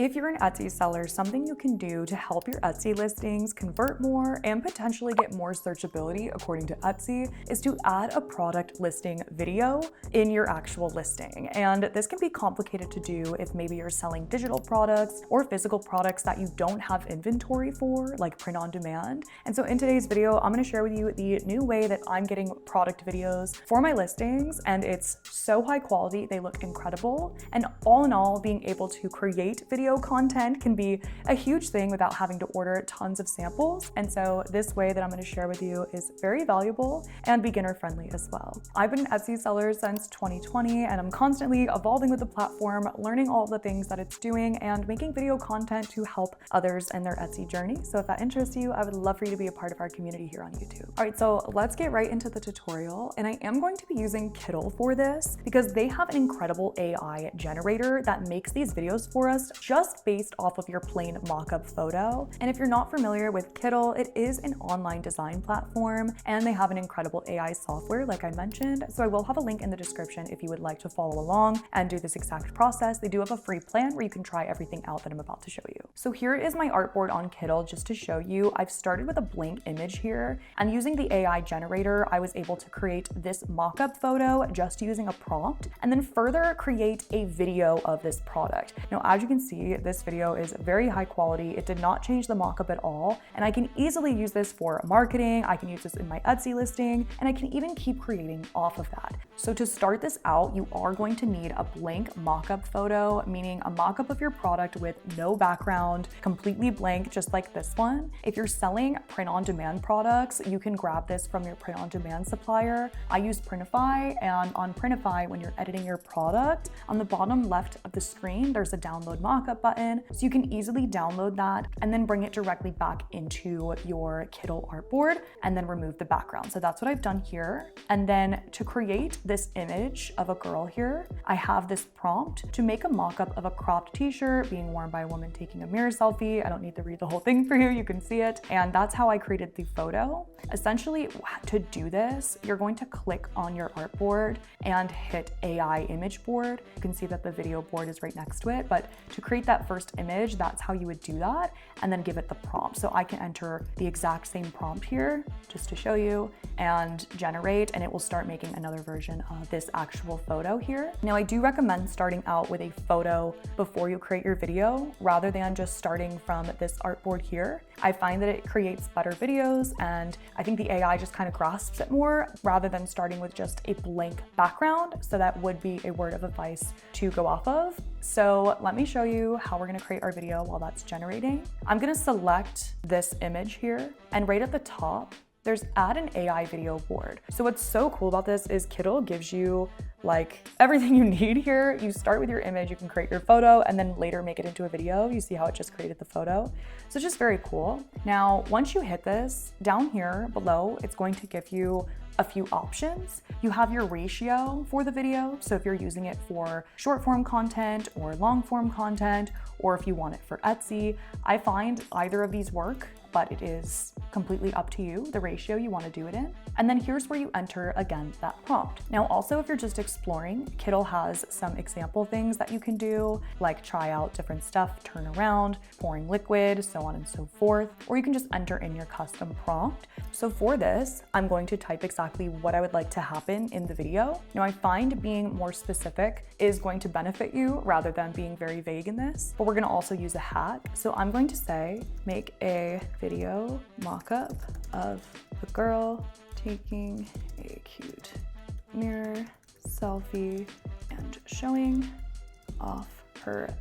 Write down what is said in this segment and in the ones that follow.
If you're an Etsy seller, something you can do to help your Etsy listings convert more and potentially get more searchability according to Etsy is to add a product listing video in your actual listing. And this can be complicated to do if maybe you're selling digital products or physical products that you don't have inventory for, like print on demand. And so in today's video, I'm going to share with you the new way that I'm getting product videos for my listings, and it's so high quality, they look incredible. And all in all, being able to create video content can be a huge thing without having to order tons of samples. And so this way that I'm going to share with you is very valuable and beginner friendly as well. I've been an Etsy seller since 2020, and I'm constantly evolving with the platform, learning all the things that it's doing and making video content to help others in their Etsy journey. So if that interests you, I would love for you to be a part of our community here on YouTube. All right, so let's get right into the tutorial. And I am going to be using Kittl for this because they have an incredible AI generator that makes these videos for us just based off of your plain mockup photo. And if you're not familiar with Kittl, it is an online design platform and they have an incredible AI software like I mentioned. So I will have a link in the description if you would like to follow along and do this exact process. They do have a free plan where you can try everything out that I'm about to show you. So here is my artboard on Kittl just to show you. I've started with a blank image here, and using the AI generator, I was able to create this mockup photo just using a prompt and then further create a video of this product. Now, as you can see, this video is very high quality. It did not change the mockup at all. And I can easily use this for marketing. I can use this in my Etsy listing, and I can even keep creating off of that. So to start this out, you are going to need a blank mockup photo, meaning a mockup of your product with no background, completely blank, just like this one. If you're selling print on demand products, you can grab this from your print on demand supplier. I use Printify, and on Printify, when you're editing your product, on the bottom left of the screen, there's a download mockup button. So you can easily download that and then bring it directly back into your Kittl artboard and then remove the background. So that's what I've done here. And then to create this image of a girl here, I have this prompt to make a mockup of a cropped t-shirt being worn by a woman taking a mirror selfie. I don't need to read the whole thing for you, you can see it. And that's how I created the photo. Essentially, to do this, you're going to click on your artboard and hit AI image board. You can see that the video board is right next to it, but to create that first image, that's how you would do that, and then give it the prompt. So I can enter the exact same prompt here just to show you and generate, and it will start making another version of this actual photo here. Now, I do recommend starting out with a photo before you create your video rather than just starting from this artboard here. I find that it creates better videos, and I think the AI just kind of grasps it more rather than starting with just a blank background. So that would be a word of advice to go off of. So let me show you how we're going to create our video while that's generating. I'm going to select this image here, and right at the top, there's add an AI video board. So what's so cool about this is Kittl gives you like everything you need here. You start with your image, you can create your photo, and then later make it into a video. You see how it just created the photo. So it's just very cool. Now, once you hit this, down here below, it's going to give you a few options. You have your ratio for the video. So if you're using it for short form content or long form content, or if you want it for Etsy, I find either of these work, but it is completely up to you, the ratio you want to do it in. And then here's where you enter, again, that prompt. Now, also, if you're just exploring, Kittl has some example things that you can do, like try out different stuff, turn around, pouring liquid, so on and so forth, or you can just enter in your custom prompt. So for this, I'm going to type exactly what I would like to happen in the video. Now, I find being more specific is going to benefit you rather than being very vague in this, but we're going to also use a hack. So I'm going to say, make a video mockup of a girl taking a cute mirror selfie and showing off her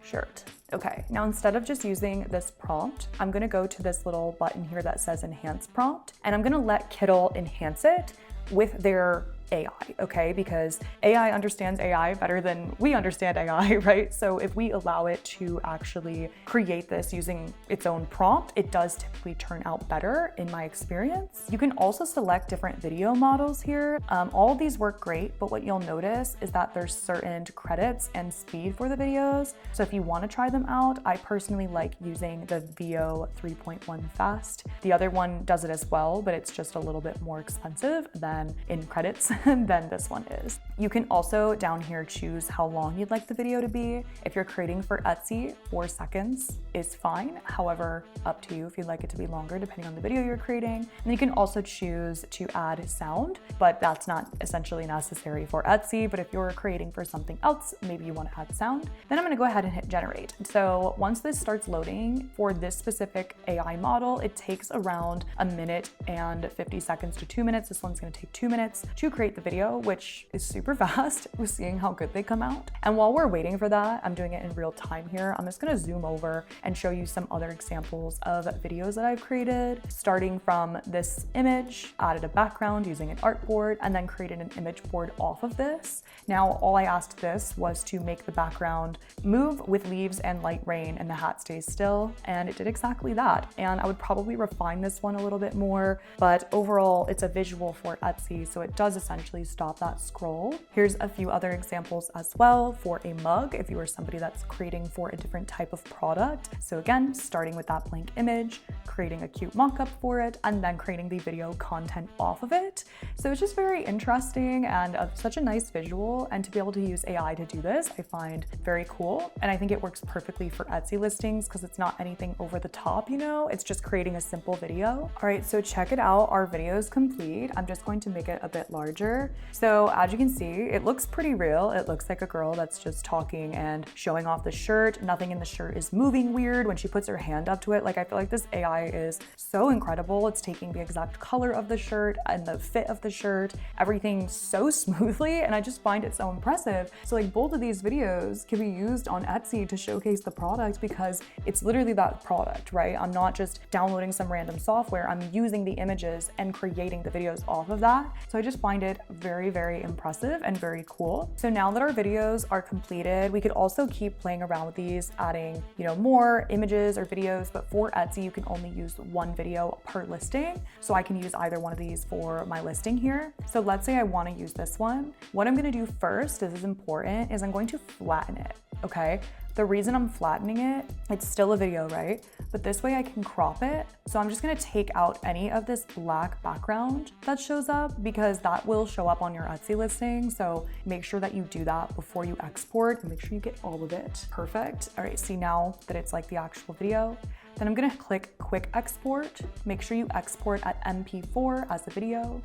shirt. Okay, now instead of just using this prompt, I'm gonna go to this little button here that says enhance prompt, and I'm gonna let Kittl enhance it with their AI, okay? Because AI understands AI better than we understand AI, right? So if we allow it to actually create this using its own prompt, it does typically turn out better in my experience. You can also select different video models here. All of these work great, but what you'll notice is that there's certain credits and speed for the videos. So if you want to try them out, I personally like using the VO 3.1 fast. The other one does it as well, but it's just a little bit more expensive than in credits. than this one is. You can also down here choose how long you'd like the video to be. If you're creating for Etsy, 4 seconds is fine. However, up to you if you'd like it to be longer depending on the video you're creating. And you can also choose to add sound, but that's not essentially necessary for Etsy. But if you're creating for something else, maybe you want to add sound, then I'm going to go ahead and hit generate. So once this starts loading for this specific AI model, it takes around 1 minute and 50 seconds to 2 minutes. This one's going to take 2 minutes to create the video, which is super fast with seeing how good they come out. And while we're waiting for that, I'm doing it in real time here. I'm just going to zoom over and show you some other examples of videos that I've created, starting from this image, added a background using an artboard, and then created an image board off of this. Now, all I asked this was to make the background move with leaves and light rain and the hat stays still, and it did exactly that. And I would probably refine this one a little bit more, but overall it's a visual for Etsy, so it does essentially stop that scroll. Here's a few other examples as well for a mug if you are somebody that's creating for a different type of product. So again, starting with that blank image, creating a cute mock-up for it, and then creating the video content off of it. So it's just very interesting and such a nice visual, and to be able to use AI to do this, I find very cool. And I think it works perfectly for Etsy listings because it's not anything over the top, you know, it's just creating a simple video. All right, so check it out. Our video is complete. I'm just going to make it a bit larger. So as you can see, it looks pretty real. It looks like a girl that's just talking and showing off the shirt. Nothing in the shirt is moving weird when she puts her hand up to it. Like, I feel like this AI is so incredible. It's taking the exact color of the shirt and the fit of the shirt, everything so smoothly, and I just find it so impressive. So like both of these videos can be used on Etsy to showcase the product because it's literally that product, right? I'm not just downloading some random software, I'm using the images and creating the videos off of that. So I just find it very, very impressive and very cool. So now that our videos are completed, we could also keep playing around with these, adding, you know, more images or videos, but for Etsy, you can only use one video per listing. So I can use either one of these for my listing here. So let's say I want to use this one. What I'm going to do first, this is important, is I'm going to flatten it, okay? The reason I'm flattening it, it's still a video, right? But this way I can crop it. So I'm just gonna take out any of this black background that shows up because that will show up on your Etsy listing. So make sure that you do that before you export and make sure you get all of it. Perfect. All right, see now that it's like the actual video. Then I'm gonna click quick export. Make sure you export at MP4 as a video.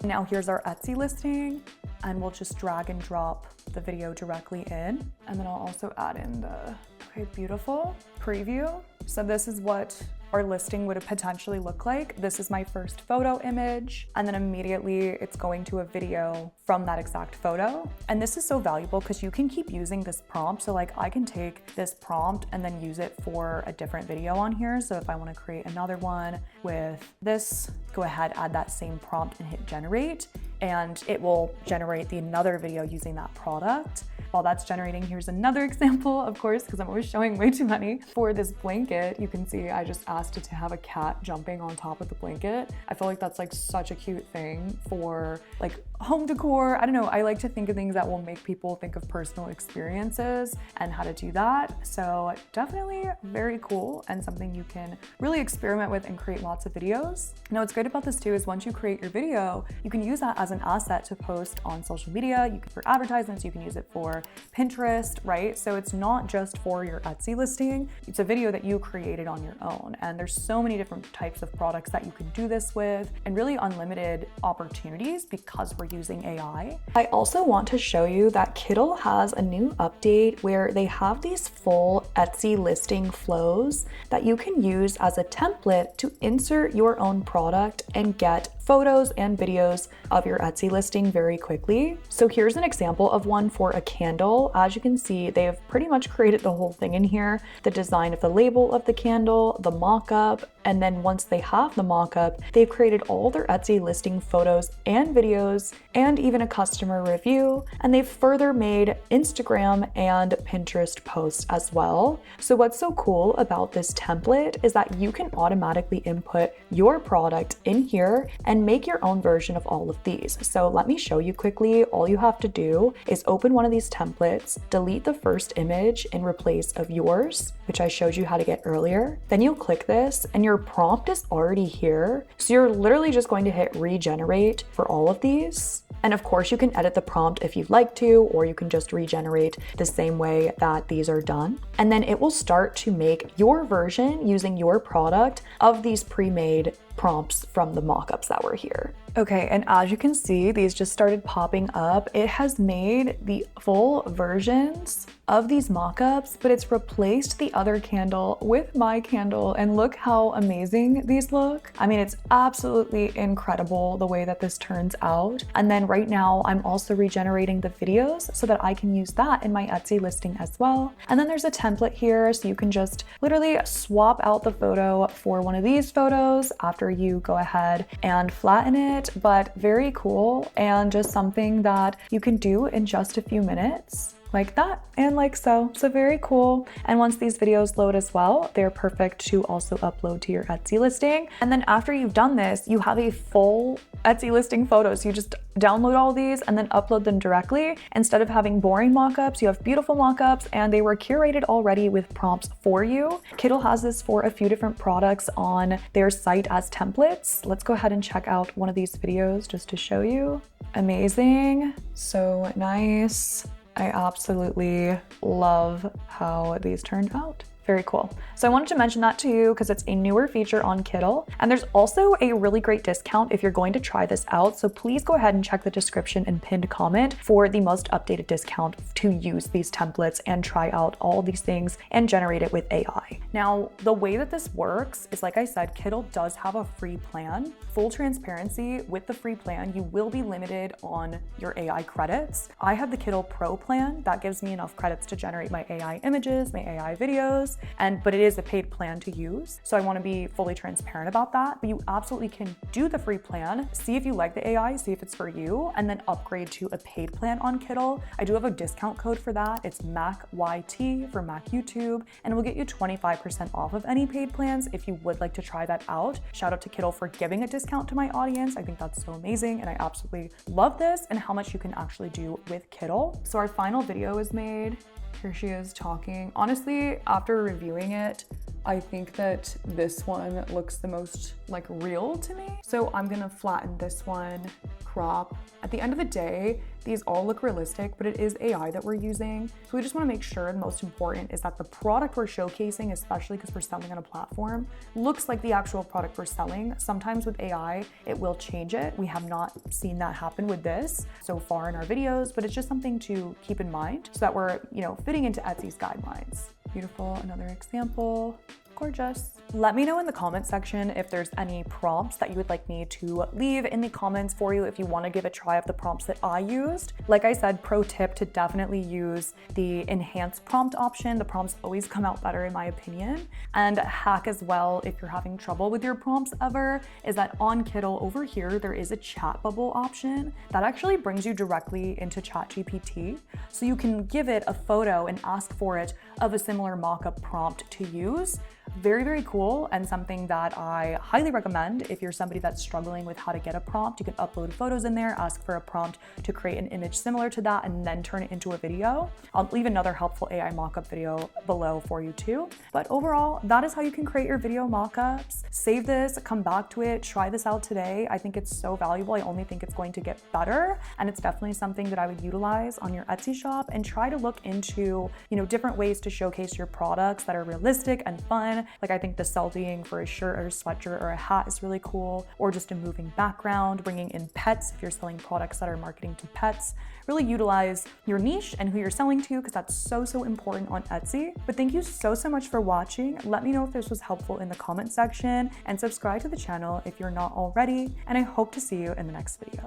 Now here's our Etsy listing, and we'll just drag and drop the video directly in. And then I'll also add in the, okay, beautiful preview. So this is what our listing would potentially look like. This is my first photo image, and then immediately it's going to a video from that exact photo. And this is so valuable because you can keep using this prompt. So like I can take this prompt and then use it for a different video on here. So if I want to create another one with this, go ahead, add that same prompt and hit generate, and it will generate another video using that product. While that's generating, here's another example, of course, because I'm always showing way too many. For this blanket, you can see I just asked it to have a cat jumping on top of the blanket. I feel like that's like such a cute thing for like home decor. I don't know, I like to think of things that will make people think of personal experiences and how to do that. So definitely very cool and something you can really experiment with and create lots of videos. Now what's great about this too is once you create your video, you can use that as an asset to post on social media. You can for advertisements, you can use it for Pinterest, right? So it's not just for your Etsy listing, it's a video that you created on your own. And there's so many different types of products that you can do this with and really unlimited opportunities because we're using AI. I also want to show you that Kittl has a new update where they have these full Etsy listing flows that you can use as a template to insert your own product and get photos and videos of your Etsy listing very quickly. So here's an example of one for a candle. As you can see, they have pretty much created the whole thing in here. The design of the label of the candle, the mock-up, and then once they have the mock-up, they've created all their Etsy listing photos and videos and even a customer review. And they've further made Instagram and Pinterest posts as well. So what's so cool about this template is that you can automatically input your product in here and make your own version of all of these. So let me show you quickly. All you have to do is open one of these templates, delete the first image in replace of yours, which I showed you how to get earlier. Then you'll click this and your prompt is already here. So you're literally just going to hit regenerate for all of these. And of course, you can edit the prompt if you'd like to, or you can just regenerate the same way that these are done. And then it will start to make your version using your product of these pre-made prompts from the mockups that were here. Okay, and as you can see, these just started popping up. It has made the full versions of these mockups, but it's replaced the other candle with my candle, and look how amazing these look. I mean, it's absolutely incredible the way that this turns out. And then right now, I'm also regenerating the videos so that I can use that in my Etsy listing as well. And then there's a template here, so you can just literally swap out the photo for one of these photos after you go ahead and flatten it. But very cool, and just something that you can do in just a few minutes, like that and like so. So very cool. And once these videos load as well, they're perfect to also upload to your Etsy listing. And then after you've done this, you have a full Etsy listing photos. You just download all these and then upload them directly. Instead of having boring mockups, you have beautiful mockups, and they were curated already with prompts for you. Kittl has this for a few different products on their site as templates. Let's go ahead and check out one of these videos just to show you. Amazing, so nice. I absolutely love how these turned out. Very cool. So I wanted to mention that to you because it's a newer feature on Kittl. And there's also a really great discount if you're going to try this out. So please go ahead and check the description and pinned comment for the most updated discount to use these templates and try out all these things and generate it with AI. Now, the way that this works is, like I said, Kittl does have a free plan. Full transparency, with the free plan, you will be limited on your AI credits. I have the Kittl Pro plan that gives me enough credits to generate my AI images, my AI videos, but it is a paid plan to use. So I want to be fully transparent about that, but you absolutely can do the free plan, see if you like the AI, see if it's for you, and then upgrade to a paid plan on Kittl. I do have a discount code for that. It's MACYT for Mac YouTube, and it will get you 25% off of any paid plans if you would like to try that out. Shout out to Kittl for giving a discount to my audience. I think that's so amazing, and I absolutely love this and how much you can actually do with Kittl. So our final video is made. Here she is talking. Honestly, after reviewing it, I think that this one looks the most like real to me. So I'm gonna flatten this one, crop. At the end of the day, these all look realistic, but it is AI that we're using. So we just wanna make sure, the most important is that the product we're showcasing, especially because we're selling on a platform, looks like the actual product we're selling. Sometimes with AI, it will change it. We have not seen that happen with this so far in our videos, but it's just something to keep in mind so that we're, fitting into Etsy's guidelines. Beautiful, another example. Gorgeous. Let me know in the comment section if there's any prompts that you would like me to leave in the comments for you if you want to give a try of the prompts that I used. Like I said, pro tip to definitely use the enhanced prompt option. The prompts always come out better in my opinion. And hack as well, if you're having trouble with your prompts ever, is that on Kittl over here, there is a chat bubble option that actually brings you directly into ChatGPT. So you can give it a photo and ask for it of a similar mockup prompt to use. Very, very cool, and something that I highly recommend if you're somebody that's struggling with how to get a prompt. You can upload photos in there, ask for a prompt to create an image similar to that, and then turn it into a video. I'll leave another helpful AI mockup video below for you too. But overall, that is how you can create your video mockups. Save this, come back to it, try this out today. I think it's so valuable. I only think it's going to get better, and it's definitely something that I would utilize on your Etsy shop, and try to look into, different ways to showcase your products that are realistic and fun. Like I think the selfieing for a shirt or a sweatshirt or a hat is really cool, or just a moving background, bringing in pets if you're selling products that are marketing to pets. Really utilize your niche and who you're selling to, because that's so, so important on Etsy. But thank you so, so much for watching. Let me know if this was helpful in the comment section, and subscribe to the channel if you're not already, and I hope to see you in the next video.